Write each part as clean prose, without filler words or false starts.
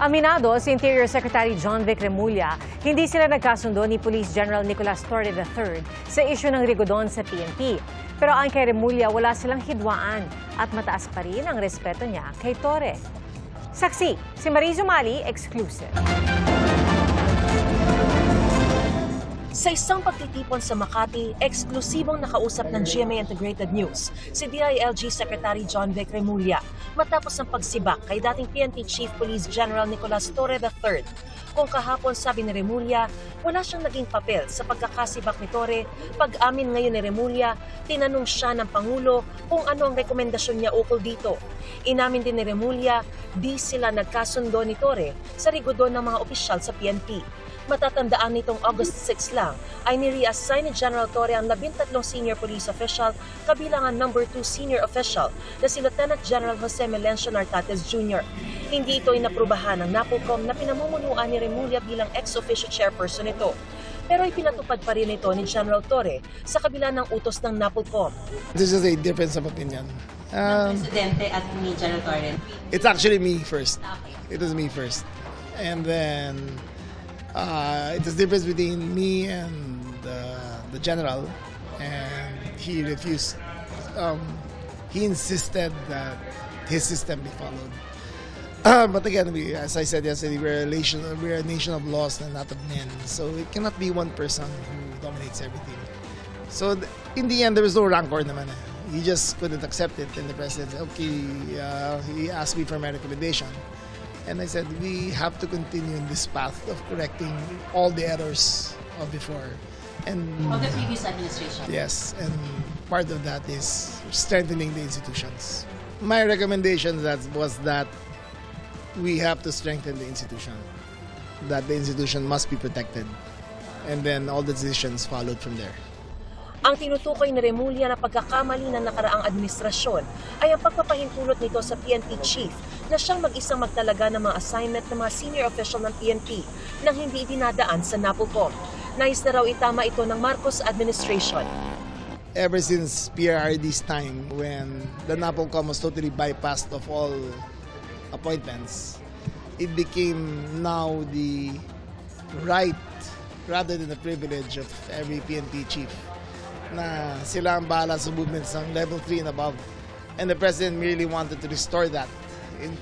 Aminado si Interior Secretary John Vic Remulla, hindi sila nagkasundo ni Police General Nicolas Torre III sa isyu ng Rigodon sa PNP. Pero ayon kay Remulla, wala silang hidwaan at mataas pa rin ang respeto niya kay Torre. Saksi, si Mariz Umali, exclusive. Sa isang pagtitipon sa Makati, eksklusibong nakausap ng GMA Integrated News si DILG Secretary John Vic Remulla matapos ang pagsibak kay dating PNP Chief Police General Nicolas Torre III. Kung kahapon sabi ni Remulla, wala siyang naging papel sa pagkakasibak ni Torre, pag-amin ngayon ni Remulla, tinanong siya ng Pangulo kung ano ang rekomendasyon niya ukol dito. Inamin din ni Remulla, di sila nagkasundo ni Torre sa rigodon ng mga opisyal sa PNP. Matatandaan nitong August 6 lang ay ni-reassign ni General Torre ang 13 senior police official kabilang ang number 2 senior official na si Lieutenant General Jose Melencio Nartates Jr. Hindi ito inaprubahan ng NAPOLCOM na pinamumunuan ni Remulla bilang ex-officio chairperson nito. Pero ipinatupad pa rin ito ni General Torre sa kabila ng utos ng NAPOLCOM. This is a difference of opinion. Presidente at ni General Torre? It's actually me first. Okay. It was me first. And then it was difference between me and the general, and he refused. He insisted that his system be followed. But again, as I said yesterday, we're a nation of laws and not of men. So it cannot be one person who dominates everything. So in the end, there was no rancor naman. He just couldn't accept it, and the president said, okay, he asked me for my recommendation. And I said, we have to continue in this path of correcting all the errors of before. And of the previous administration? Yes, and part of that is strengthening the institutions. My recommendation was that we have to strengthen the institution, that the institution must be protected, and then all the decisions followed from there. Ang tinutukoy ni Remulla na pagkakamali ng nakaraang administrasyon ay ang pagpapahintulot nito sa PNP chief na siyang mag-isang magtalaga ng mga assignment ng mga senior official ng PNP nang hindi dinadaan sa NAPOLCOM. Nais na raw itama ito ng Marcos administration. Ever since PRRD's time, when the NAPOLCOM was totally bypassed of all appointments, it became now the right rather than the privilege of every PNP chief na sila ang bahala sa movements ng level 3 and above. And the president really wanted to restore that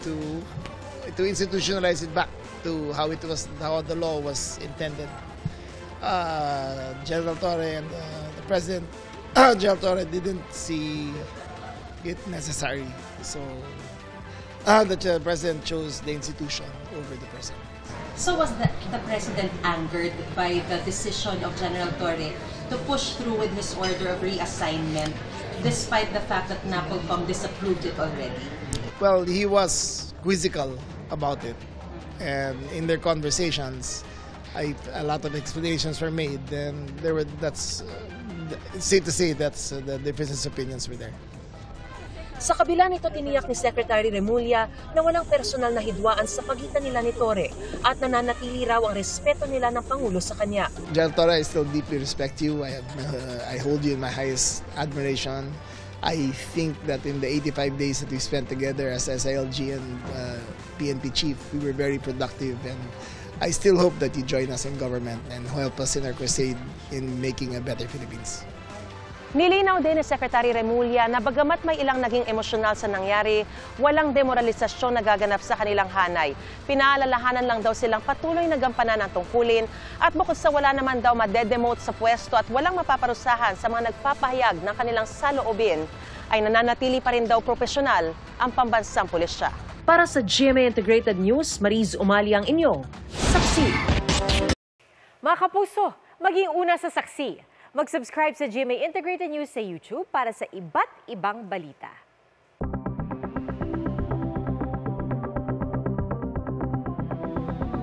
to institutionalize it back to how the law was intended. General Torre and the president, General Torre didn't see it necessary. So the president chose the institution over the president. So was the president angered by the decision of General Torre to push through with his order of reassignment despite the fact that NAPOLCOM disapproved it already? Well, he was quizzical about it. And in their conversations, a lot of explanations were made. And that's safe to say that's the differences of opinions were there. Sa kabila nito, tiniyak ni Secretary Remulla na walang personal na hidwaan sa pagitan nila ni Torre at nananatili raw ang respeto nila ng Pangulo sa kanya. General Torre, I still deeply respect you. I hold you in my highest admiration. I think that in the 85 days that we spent together as SILG and PNP chief, we were very productive, and I still hope that you join us in government and help us in our crusade in making a better Philippines. Nilinaw din ni Secretary Remulla na bagamat may ilang naging emosyonal sa nangyari, walang demoralisasyon na gaganap sa kanilang hanay. Pinaalalahanan lang daw silang patuloy na gampanan ang tungkulin at bukod sa wala naman daw madedemote sa pwesto at walang mapaparusahan sa mga nagpapahayag ng kanilang saloobin, ay nananatili pa rin daw profesional ang pambansang pulisya. Para sa GMA Integrated News, Mariz Umali ang inyong saksi. Mga kapuso, maging una sa saksi. Mag-subscribe sa GMA Integrated News sa YouTube para sa iba't ibang balita.